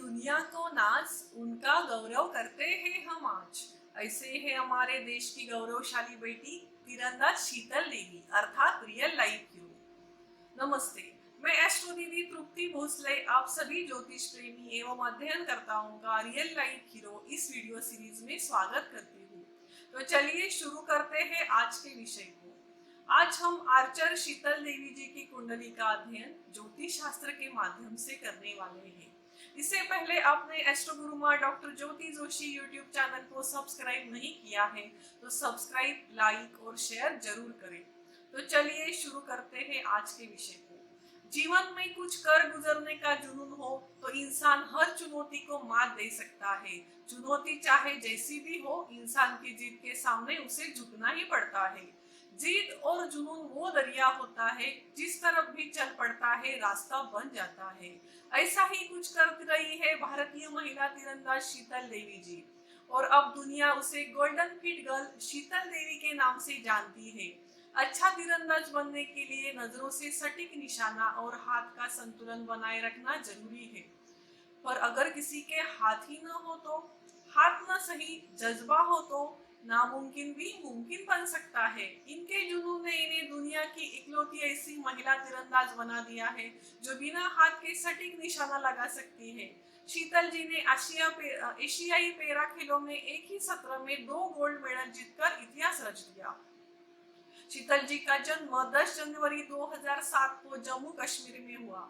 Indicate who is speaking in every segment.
Speaker 1: दुनिया को नाज, उनका गौरव करते हैं हम आज। ऐसे है हमारे देश की गौरवशाली बेटी तीरंदाज शीतल देवी अर्थात रियल लाइफ हीरो। नमस्ते, मैं एस्ट्रो दीदी तृप्ति भोसले आप सभी ज्योतिष प्रेमी एवं अध्ययनकर्ताओं का रियल लाइफ हीरो इस वीडियो सीरीज में स्वागत करती हूँ। तो चलिए शुरू करते हैं आज के विषय को। आज हम आर्चर शीतल देवी जी की कुंडली का अध्ययन ज्योतिष शास्त्र के माध्यम से करने वाले हैं। इससे पहले आपने एस्ट्रो गुरुमा डॉक्टर ज्योति जोशी यूट्यूब चैनल को सब्सक्राइब नहीं किया है तो सब्सक्राइब, लाइक और शेयर जरूर करें। तो चलिए शुरू करते हैं आज के विषय को। जीवन में कुछ कर गुजरने का जुनून हो तो इंसान हर चुनौती को मात दे सकता है। चुनौती चाहे जैसी भी हो, इंसान की जीत के सामने उसे झुकना ही पड़ता है। जीत और जुनून वो दरिया होता है जिस तरफ भी चल पड़ता है रास्ता बन जाता है। ऐसा ही कुछ कर रही है भारतीय महिला तीरंदाज शीतल देवी जी, और अब दुनिया उसे गोल्डन फीट गर्ल शीतल देवी के नाम से जानती है। अच्छा तीरंदाज बनने के लिए नजरों से सटीक निशाना और हाथ का संतुलन बनाए रखना जरूरी है। पर अगर किसी के हाथ ही न हो तो, हाथ न सही जज्बा हो तो नामुमकिन भी मुमकिन बन सकता है। इनके जुनून ने इन्हें दुनिया की इकलौती ऐसी महिला तीरंदाज बना दिया है जो बिना हाथ के सटीक निशाना लगा सकती है। शीतल जी ने एशियाई पैरा खेलों में एक ही सत्र में 2 गोल्ड मेडल जीतकर इतिहास रच दिया। शीतल जी का जन्म 10 जनवरी 2007 को जम्मू कश्मीर में हुआ।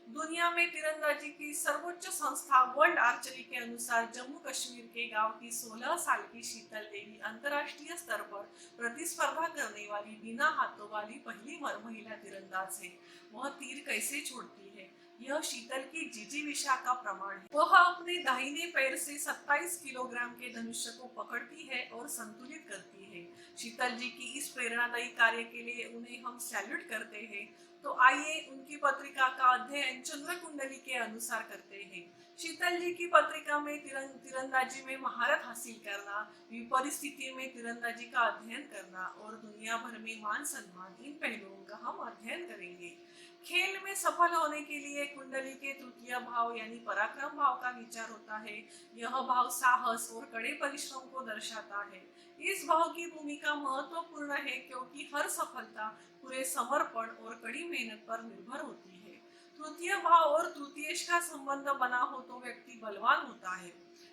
Speaker 1: दुनिया में तीरंदाजी की सर्वोच्च संस्था वर्ल्ड आर्चरी के अनुसार जम्मू कश्मीर के गांव की 16 साल की शीतल देवी अंतर्राष्ट्रीय स्तर पर प्रतिस्पर्धा करने वाली बिना हाथों वाली पहली महिला तीरंदाज है। वह तीर कैसे छोड़ती है, यह शीतल की जिजीविषा का प्रमाण है। वह अपने दाहिने पैर से 27 किलोग्राम के धनुष्य को पकड़ती है और संतुलित करती है। शीतल जी की इस प्रेरणादायी कार्य के लिए उन्हें हम सैल्यूट करते हैं। तो आइए उनकी पत्रिका का अध्ययन चंद्र कुंडली के अनुसार करते हैं। शीतल जी की पत्रिका में तीरंदाजी में महारत हासिल करना, विपरीत स्थिति में तीरंदाजी का अध्ययन करना और दुनिया भर में मान सम्मान, इन पहलुओं का हम अध्ययन करेंगे। खेल में सफल होने के लिए कुंडली के तृतीय भाव यानी पराक्रम भाव का विचार होता है। यह भाव साहस और कड़े परिश्रम को दर्शाता है। इस भाव की भूमिका महत्वपूर्ण है क्योंकि हर सफलता पूरे समर्पण और कड़ी मेहनत पर निर्भर होती है। तृतीय भाव और तृतीयेश का संबंध बना हो तो व्यक्ति बलवान होता है।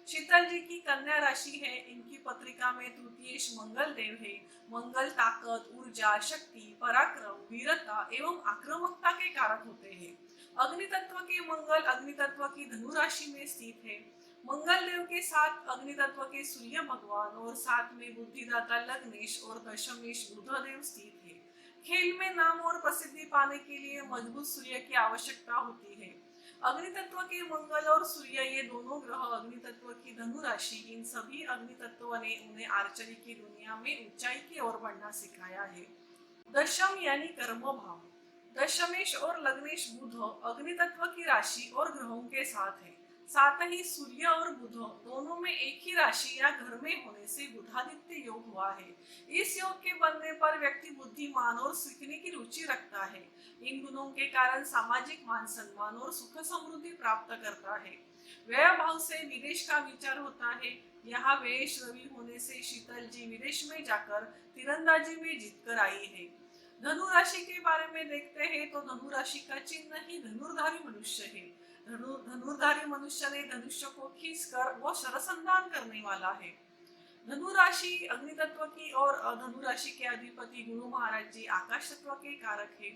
Speaker 1: शीतल जी की कन्या राशि है। इनकी पत्रिका में तृतीयेश मंगल देव है। मंगल ताकत, ऊर्जा, शक्ति, पराक्रम, वीरता एवं आक्रामकता के कारक होते हैं। अग्नि तत्व के मंगल अग्नि तत्व की धनु राशि में स्थित है। मंगल देव के साथ अग्नि तत्व के सूर्य भगवान और साथ में बुद्धिदाता लग्नेश और दशमेश बुध देव स्थित है। खेल में नाम और प्रसिद्धि पाने के लिए मजबूत सूर्य की आवश्यकता होती है। अग्नि तत्व के मंगल और सूर्य ये दोनों ग्रह अग्नि तत्व की धनु राशि, इन सभी अग्नि तत्व ने उन्हें आर्चरी की दुनिया में ऊंचाई की ओर बढ़ना सिखाया है। दशम यानी कर्म भाव, दशमेश और लग्नेश बुध अग्नि तत्व की राशि और ग्रहों के साथ है। साथ ही सूर्य और बुध दोनों में एक ही राशि या घर में होने से बुधादित्य योग हुआ है। इस योग के बनने पर व्यक्ति बुद्धिमान और सीखने की रुचि रखता है। इन गुणों के कारण सामाजिक मान सम्मान और सुख समृद्धि प्राप्त करता है। व्यय भाव से विदेश का विचार होता है। यहाँ व्यय रवि होने से शीतल जी विदेश में जाकर तीरंदाजी में जीतकर आई है। धनु राशि के बारे में देखते हैं तो धनु राशि का चिन्ह ही धनुर्धारी मनुष्य है। धनुर्धारी मनुष्य ने धनुष्य को खींचकर वो शरसंधान करने वाला है। धनु राशि अग्नि तत्व की और धनु राशि के अधिपति गुरु महाराज जी आकाश तत्व के कारक है।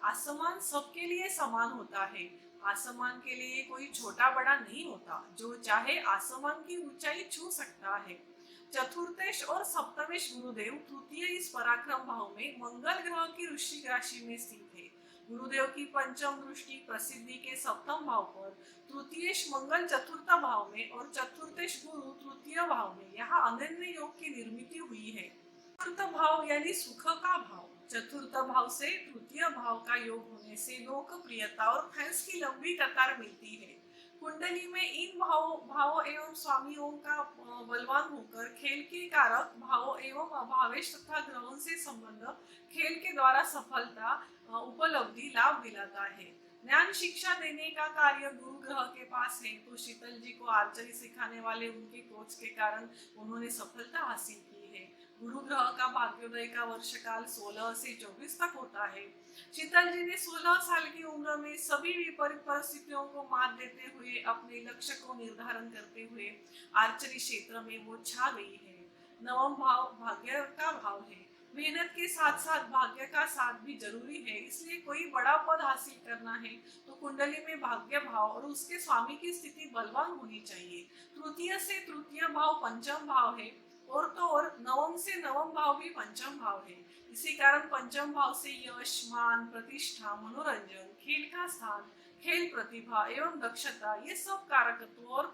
Speaker 1: आसमान सबके लिए समान होता है। आसमान के लिए कोई छोटा बड़ा नहीं होता, जो चाहे आसमान की ऊंचाई छू सकता है। चतुर्थेश और सप्तमेश गुरुदेव तृतीय इस पराक्रम भाव में मंगल ग्रह की वृश्चिक राशि में स्थित है। गुरुदेव की पंचम दृष्टि प्रसिद्धि के सप्तम भाव पर, तृतीयेश मंगल चतुर्थ भाव में और चतुर्थेश गुरु तृतीय भाव में यहाँ अनन्य योग की निर्मित हुई है। चतुर्थ भाव यानी सुख का भाव, चतुर्थ भाव से तृतीय भाव का योग होने से लोकप्रियता और फैंस की लंबी कतार मिलती है। कुंडली में इन भाव एवं स्वामियों का बलवान होकर खेल के कारक भाव एवं अभावेश तथा ग्रहों से संबंध खेल के द्वारा सफलता उपलब्धि लाभ दिलाता है। ज्ञान शिक्षा देने का कार्य गुरु ग्रह के पास है, तो शीतल जी को आर्चरी सिखाने वाले उनके कोच के कारण उन्होंने सफलता हासिल की है। गुरु ग्रह का भाग्योदय का वर्षकाल 16 से 24 तक होता है। शीतल जी ने 16 साल की उम्र में सभी विपरीत परिस्थितियों को मात देते हुए अपने लक्ष्य को निर्धारण करते हुए आर्चरी क्षेत्र में वो छा गई है। नवम भाव भाग्य का भाव है। मेहनत के साथ साथ भाग्य का साथ भी जरूरी है, इसलिए कोई बड़ा पद हासिल करना है तो कुंडली में भाग्य भाव और उसके स्वामी की स्थिति बलवान होनी चाहिए। तृतीय से तृतीय भाव पंचम भाव है, और तो और नवम से नवम भाव भी पंचम भाव है। इसी कारण पंचम भाव से यश, मान, प्रतिष्ठा, मनोरंजन, खेल का स्थान, खेल प्रतिभा एवं दक्षता, ये सब कारकत्व और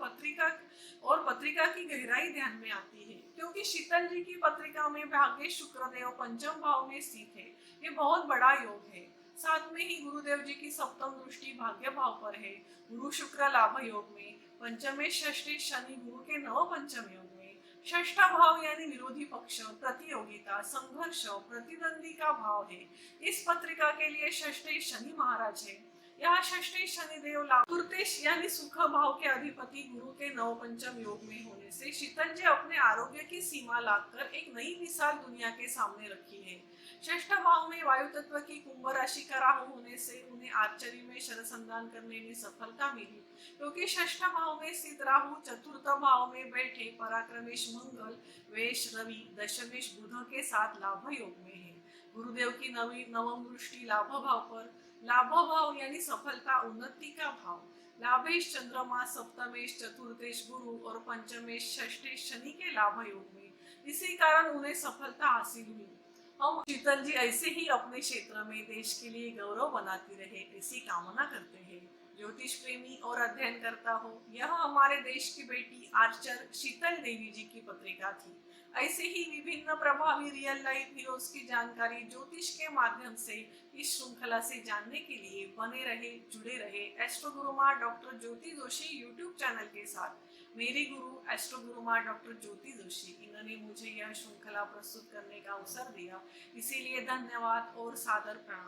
Speaker 1: पत्रिका की गहराई ध्यान में आती है। क्योंकि शीतल जी की पत्रिका में भाग्य शुक्रदेव पंचम भाव में स्थित है, ये बहुत बड़ा योग है। साथ में ही गुरुदेव जी की सप्तम दृष्टि भाग्य भाव पर है, गुरु शुक्र लाभ योग में, पंचमे षष्ठी शनि गुरु के नव पंचम योग में, षष्ठ भाव यानी विरोधी पक्ष, प्रतियोगिता, संघर्ष, प्रतिद्वंदी का भाव है। इस पत्रिका के लिए षष्ठी शनि महाराज है। यहाँ षष्ठी शनिदेव लाभ तुर्तेश यानी सुख भाव के अधिपति गुरु के नव पंचम योग में होने से शीतल जी अपने आरोग्य की सीमा लाकर एक नई मिसाल दुनिया के सामने रखी है। षष्ठ भाव में वायु तत्व की कुंभ राशि का राहु होने से उन्हें आर्चरी में शरसंधान करने में सफलता मिली, क्योंकि षष्ठ भाव में स्थित राहु चतुर्थ भाव में बैठे पराक्रमेश मंगल, वेश रवि, दशमेश बुध के साथ लाभ योग में है। गुरुदेव की नवम दृष्टि लाभ भाव पर, लाभ भाव यानी सफलता उन्नति का भाव, लाभेश चंद्रमा, सप्तमेश चतुर्थेश गुरु और पंचमेश षष्ठेश शनि के लाभ योग में, इसी कारण उन्हें सफलता हासिल हुई। हम शीतल जी ऐसे ही अपने क्षेत्र में देश के लिए गौरव बनाती रहे, ऐसी कामना करते हैं। ज्योतिष प्रेमी और अध्ययन करता हो, यह हमारे देश की बेटी आर्चर शीतल देवी जी की पत्रिका थी। ऐसे ही विभिन्न प्रभावी रियल लाइफ हीरोज की जानकारी ज्योतिष के माध्यम से इस श्रृंखला से जानने के लिए बने रहे, जुड़े रहे एस्ट्रो गुरुमा डॉक्टर ज्योति जोशी यूट्यूब चैनल के साथ। मेरे गुरु एस्ट्रो गुरुमा डॉक्टर ज्योति जोशी, इन्होंने मुझे यह श्रृंखला प्रस्तुत करने का अवसर दिया, इसीलिए धन्यवाद और सादर प्रणाम।